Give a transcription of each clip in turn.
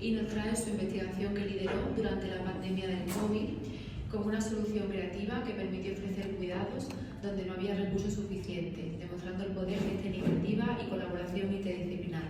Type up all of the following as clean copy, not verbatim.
y nos trae su investigación que lideró durante la pandemia del COVID como una solución creativa que permitió ofrecer cuidados donde no había recursos suficientes, demostrando el poder de esta iniciativa y colaboración interdisciplinar.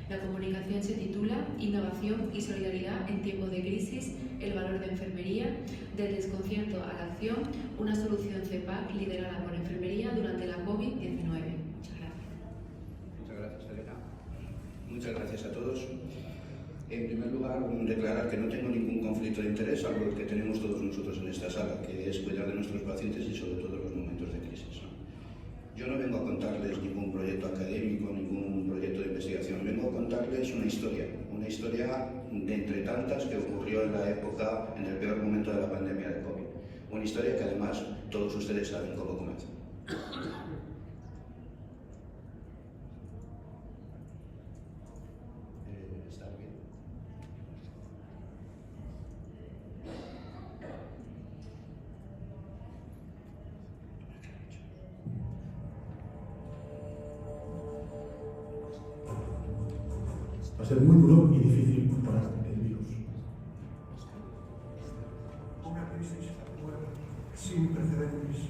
La comunicación se titula Innovación y solidaridad en tiempos de crisis, el valor de enfermería, del desconcierto a la acción, una solución CEPAC liderada por enfermería durante la COVID-19. Muchas gracias. Muchas gracias, Elena. Muchas gracias a todos. En primer lugar, declarar que no tengo ningún conflicto de interés, algo que tenemos todos nosotros en esta sala, que es cuidar de nuestros pacientes y sobre todo en los momentos de crisis, ¿no? Yo no vengo a contarles ningún proyecto académico, ningún proyecto de investigación, vengo a contarles una historia de entre tantas que ocurrió en la época, en el peor momento de la pandemia de COVID. Una historia que además todos ustedes saben cómo comenzó. ¿Está bien? Va a ser muy duro y difícil parar el virus. Una crisis actual sin precedentes.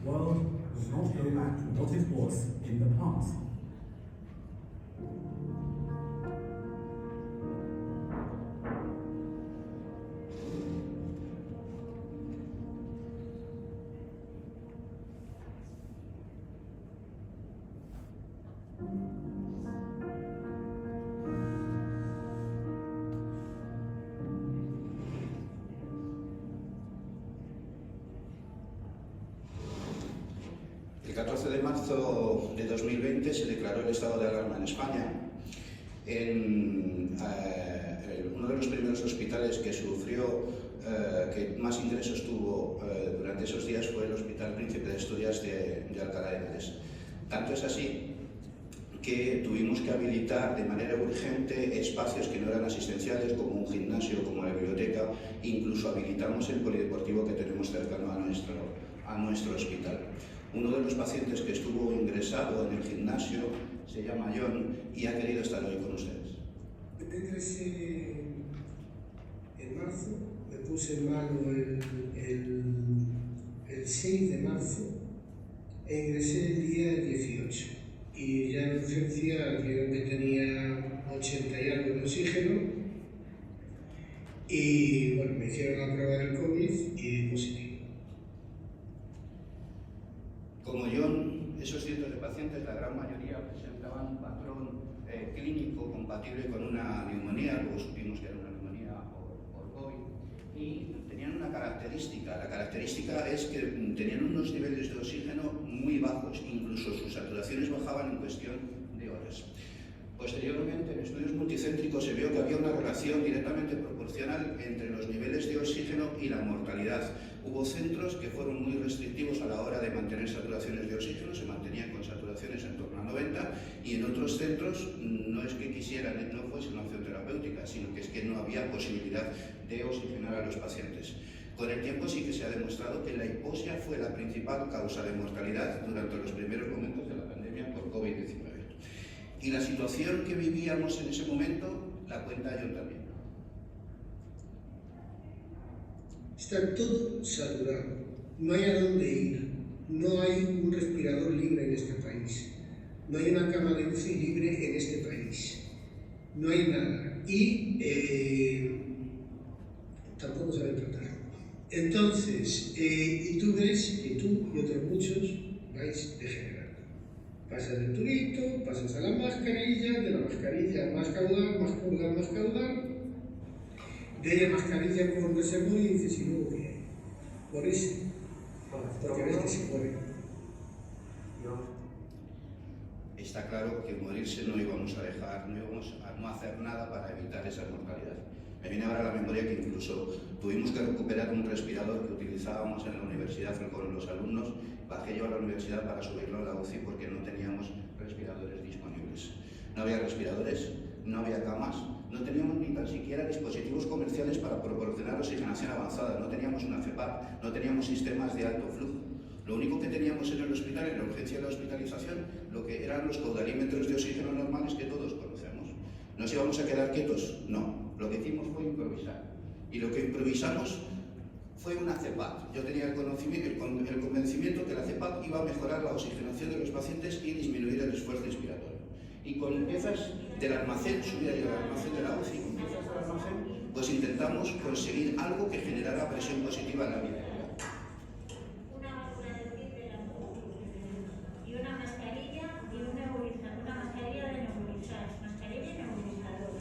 World will not go back to what it was in the past. El 14 de marzo de 2020 se declaró el estado de alarma en España. En uno de los primeros hospitales que sufrió, que más ingresos tuvo durante esos días fue el Hospital Príncipe de Asturias de Alcalá de Henares. Tanto es así que tuvimos que habilitar de manera urgente espacios que no eran asistenciales, como un gimnasio, como la biblioteca, incluso habilitamos el polideportivo que tenemos cercano a nuestro hospital. Uno de los pacientes que estuvo ingresado en el gimnasio se llama John y ha querido estar hoy con ustedes. Yo ingresé en marzo, me puse malo el 6 de marzo e ingresé el día 18. Y ya en urgencia vieron que tenía 80 y algo de oxígeno y bueno, me hicieron la prueba del COVID y positivo. Como John, esos cientos de pacientes, la gran mayoría presentaban un patrón clínico compatible con una neumonía, luego supimos que era una neumonía por COVID, y tenían una característica. La característica es que tenían unos niveles de oxígeno muy bajos, incluso sus saturaciones bajaban en cuestión de horas. Posteriormente, en estudios multicéntricos se vio que había una relación directamente proporcional entre los niveles de oxígeno y la mortalidad. Hubo centros que fueron muy restrictivos a la hora de mantener saturaciones de oxígeno, se mantenían con saturaciones en torno a 90, y en otros centros no es que quisieran, no fuese una opción terapéutica, sino que es que no había posibilidad de oxigenar a los pacientes. Con el tiempo sí que se ha demostrado que la hipoxia fue la principal causa de mortalidad durante los primeros momentos de la pandemia por COVID-19. Y la situación que vivíamos en ese momento la cuenta John también. Está todo saturado, no hay a dónde ir, no hay un respirador libre en este país, no hay una cama de UCI libre en este país, no hay nada y tampoco saben tratarlo. Entonces, y tú ves que tú y otros muchos vais degenerando. Pasas del tubito, pasas a la mascarilla, de la mascarilla más caudal, más caudal, más caudal, de la mascarilla con reservo y dices, ¿y luego qué? Morirse, porque ves que se muere. Está claro que morirse no íbamos a dejar, no íbamos a no hacer nada para evitar esa mortalidad. Me viene ahora a la memoria que incluso tuvimos que recuperar un respirador que utilizábamos en la universidad con los alumnos. Bajé yo a la universidad para subirlo a la UCI porque no teníamos respiradores disponibles. No había respiradores, no había camas, no teníamos ni tan siquiera dispositivos comerciales para proporcionar oxigenación avanzada, no teníamos una CEPAC, no teníamos sistemas de alto flujo. Lo único que teníamos en el hospital, en la urgencia de la hospitalización, lo que eran los caudalímetros de oxígeno normales que todos conocemos. ¿Nos íbamos a quedar quietos? No. Lo que hicimos fue improvisar. Y lo que improvisamos fue una CEPAP. Yo tenía el convencimiento que la CEPAP iba a mejorar la oxigenación de los pacientes y disminuir el esfuerzo inspiratorio. Y con piezas del almacén, subir ahí al almacén de la UCI, con piezas del almacén, pues intentamos conseguir algo que generara presión positiva en la vida. Una válvula de y una mascarilla y un nebulizador, una mascarilla de nebulizar, mascarilla y nebulizador.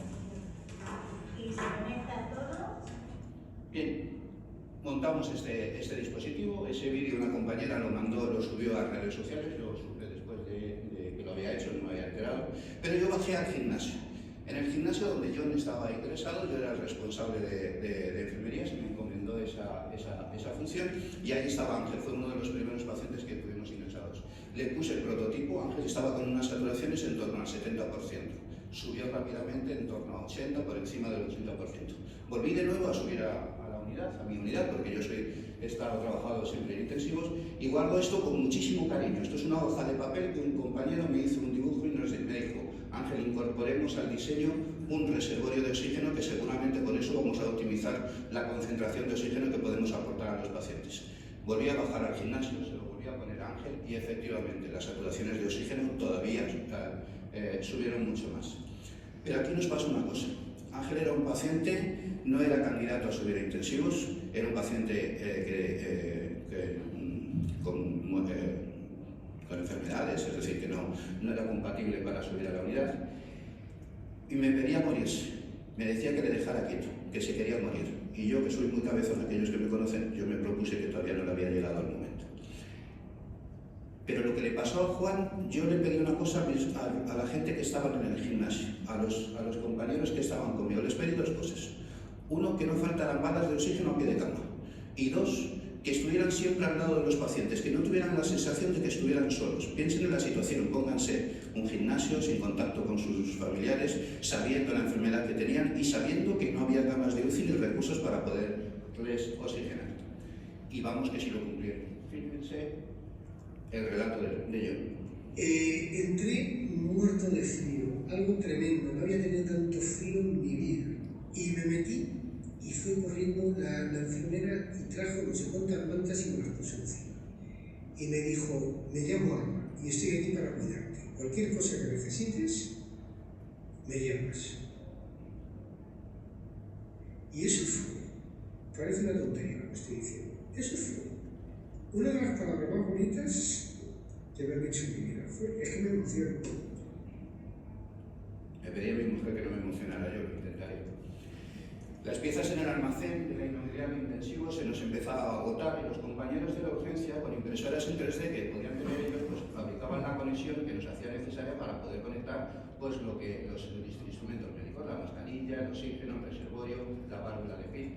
Y se conecta todo. Bien, montamos este dispositivo. Ese vídeo una compañera lo subió a redes sociales. Yo supe después de que lo había hecho, no me había enterado. Pero yo bajé al gimnasio. En el gimnasio donde John estaba ingresado, yo era el responsable de enfermería, se me encomendó esa función, y ahí estaba Ángel, fue uno de los primeros pacientes que tuvimos ingresados. Le puse el prototipo, Ángel estaba con unas saturaciones en torno al 70%, subió rápidamente en torno a 80%, por encima del 80%. Volví de nuevo a subir a mi unidad, porque yo he estado trabajando siempre en intensivos, y guardo esto con muchísimo cariño. Esto es una hoja de papel que un compañero me hizo un dibujo y me dijo: Ángel, incorporemos al diseño un reservorio de oxígeno, que seguramente con eso vamos a optimizar la concentración de oxígeno que podemos aportar a los pacientes. Volví a bajar al gimnasio, se lo volví a poner a Ángel, y efectivamente las saturaciones de oxígeno todavía subieron mucho más. Pero aquí nos pasa una cosa. Ángel era un paciente, no era candidato a subir a intensivos, era un paciente con enfermedades, es decir, que no era compatible para subir a la unidad, y me pedía morirse. Me decía que le dejara quieto, que se quería morir. Y yo, que soy muy cabezón, aquellos que me conocen, yo me propuse que todavía no le había llegado el momento. Pero lo que le pasó a Juan, yo le pedí una cosa a la gente que estaban en el gimnasio, a los compañeros que estaban conmigo. Les pedí dos cosas. Uno, que no faltaran balas de oxígeno a pie de cama. Y dos, que estuvieran siempre al lado de los pacientes, que no tuvieran la sensación de que estuvieran solos. Piensen en la situación, pónganse un gimnasio sin contacto con sus familiares, sabiendo la enfermedad que tenían y sabiendo que no había camas de UCI ni recursos para poderles oxigenar. Y vamos que sí lo cumplieron. Fíjense el relato de John. Entré muerto de frío, algo tremendo, no había tenido tanto frío en mi vida. Y me metí y fue corriendo la enfermera y trajo no sé cuántas mantas y me las puso encima. Y me dijo: me llamo Alma y estoy aquí para cuidarte. Cualquier cosa que necesites, me llamas. Y eso fue, parece una tontería lo que estoy diciendo, eso fue una de las palabras más bonitas que me han dicho en mi vida. Es que me emociono. Me pedía a mi mujer que no me emocionara, yo lo intentaré. Las piezas en el almacén de la inmobiliaria de intensivos se nos empezaba a agotar, y los compañeros de la urgencia, con impresoras en 3D que podían tener ellos, pues fabricaban la conexión que nos hacía necesaria para poder conectar pues los instrumentos médicos, la mascarilla, el oxígeno, el reservorio, la válvula de PIC.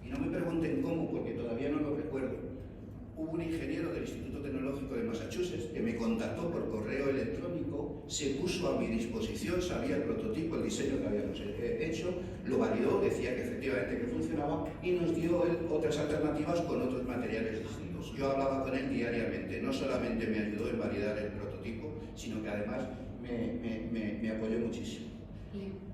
Y no me pregunten cómo, porque todavía no lo recuerdo. Hubo un ingeniero del Instituto Tecnológico de Massachusetts que me contactó por correo electrónico, se puso a mi disposición, sabía el prototipo, el diseño que habíamos hecho, lo validó, decía que efectivamente que funcionaba, y nos dio otras alternativas con otros materiales distintos. Yo hablaba con él diariamente, no solamente me ayudó en validar el prototipo, sino que además me apoyó muchísimo.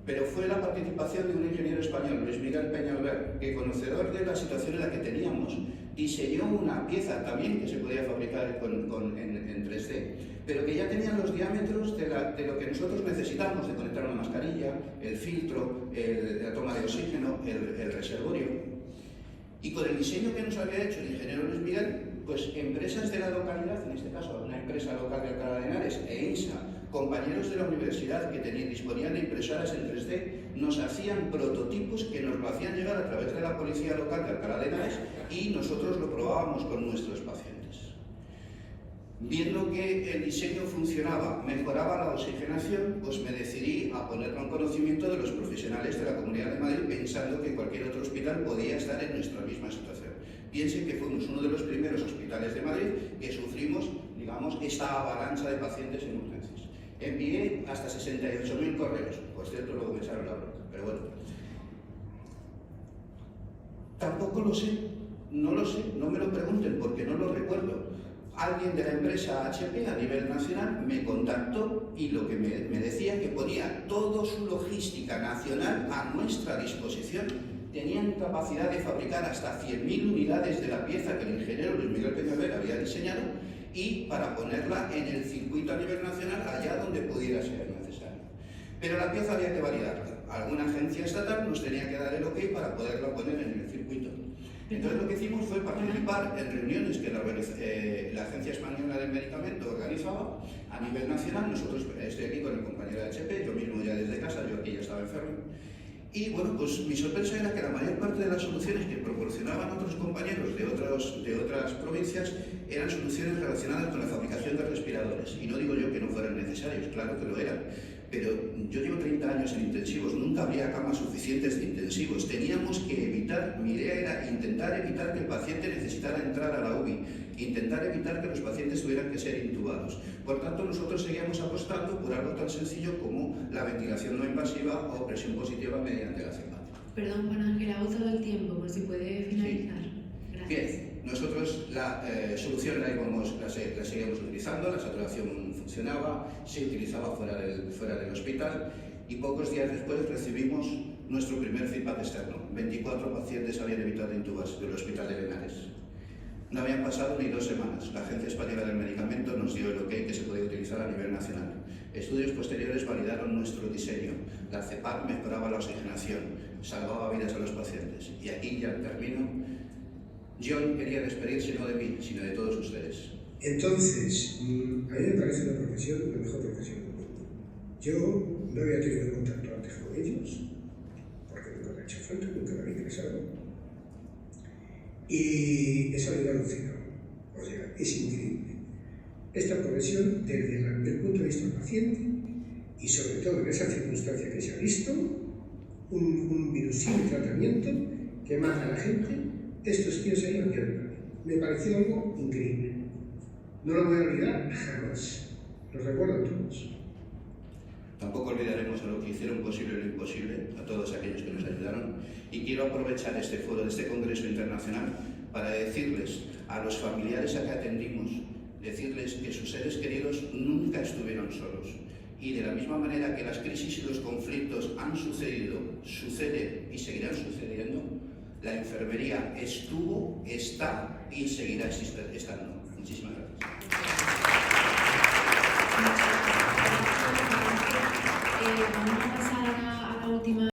Pero fue la participación de un ingeniero español, Luis Miguel Peñalver, que, conocedor de la situación en la que teníamos, diseñó una pieza también que se podía fabricar en 3D, pero que ya tenía los diámetros de lo que nosotros necesitamos, de conectar una mascarilla, el filtro, la toma de oxígeno, el reservorio. Y con el diseño que nos había hecho el ingeniero Luis Miguel, pues empresas de la localidad, en este caso una empresa local de Alcalá de Henares e INSA, compañeros de la universidad que disponían de impresoras en 3D, nos hacían prototipos que nos lo hacían llegar a través de la policía local de Alcalá de Henares, y nosotros lo probábamos con nuestros pacientes. Viendo que el diseño funcionaba, mejoraba la oxigenación, pues me decidí a ponerlo en conocimiento de los profesionales de la Comunidad de Madrid, pensando que cualquier otro hospital podía estar en nuestra misma situación. Piensen que fuimos uno de los primeros hospitales de Madrid que sufrimos, digamos, esta avalancha de pacientes en urgencias. Envié hasta 68.000 correos, por cierto, luego me echaron la bronca, pero bueno. Tampoco lo sé, no me lo pregunten porque no lo recuerdo. alguien de la empresa HP a nivel nacional me contactó y lo que me decía que ponía toda su logística nacional a nuestra disposición. Tenían capacidad de fabricar hasta 100.000 unidades de la pieza que el ingeniero Luis Miguel Peñalver había diseñado y para ponerla en el circuito a nivel nacional allá donde pudiera ser necesario. Pero la pieza había que validarla. Alguna agencia estatal nos tenía que dar el ok para poderla poner en el circuito. Entonces lo que hicimos fue participar en reuniones que la Agencia Española del Medicamento organizaba a nivel nacional. Nosotros, estoy aquí con el compañero de HP, yo mismo ya desde casa, yo aquí ya estaba enfermo. Y bueno, pues mi sorpresa era que la mayor parte de las soluciones que proporcionaban otros compañeros de otras provincias eran soluciones relacionadas con la fabricación de respiradores. Y no digo yo que no fueran necesarios, claro que lo eran. Pero yo llevo 30 años en intensivos, nunca habría camas suficientes de intensivos. Teníamos que evitar, mi idea era intentar evitar que el paciente necesitara entrar a la UBI, intentar evitar que los pacientes tuvieran que ser intubados. Por tanto, nosotros seguíamos apostando por algo tan sencillo como la ventilación no invasiva o presión positiva mediante la CEPAT. Perdón, Juan Ángel, ha agotado el tiempo, por si puede finalizar. Gracias. Bien, nosotros la solución la seguíamos utilizando, la saturación funcionaba, se utilizaba fuera del hospital y pocos días después recibimos nuestro primer feedback externo. 24 pacientes habían evitado intubarse del hospital de Benares. No habían pasado ni 2 semanas. La Agencia Española del Medicamento nos dio el ok que se podía utilizar a nivel nacional. Estudios posteriores validaron nuestro diseño. La CEPAC mejoraba la oxigenación, salvaba vidas a los pacientes. Y aquí ya termino. John quería despedirse no de mí, sino de todos ustedes. Entonces, a mí me parece una profesión, la mejor profesión del mundo. Yo no había tenido contacto antes con ellos, porque nunca me ha hecho falta, nunca me había interesado. Y he salido alucinado. O sea, es increíble. Esta profesión, desde el punto de vista del paciente, y sobre todo en esa circunstancia que se ha visto, un virus sin tratamiento que mata a la gente, estos tíos se iban a quedar. Me pareció algo increíble. No lo voy a olvidar jamás. Los recuerdo todos. Tampoco olvidaremos a lo que hicieron posible lo imposible, a todos aquellos que nos ayudaron. Y quiero aprovechar este foro, de este Congreso Internacional, para decirles a los familiares a que atendimos, decirles que sus seres queridos nunca estuvieron solos. Y de la misma manera que las crisis y los conflictos han sucedido, suceden y seguirán sucediendo, la enfermería estuvo, está y seguirá estando. Muchísimas gracias.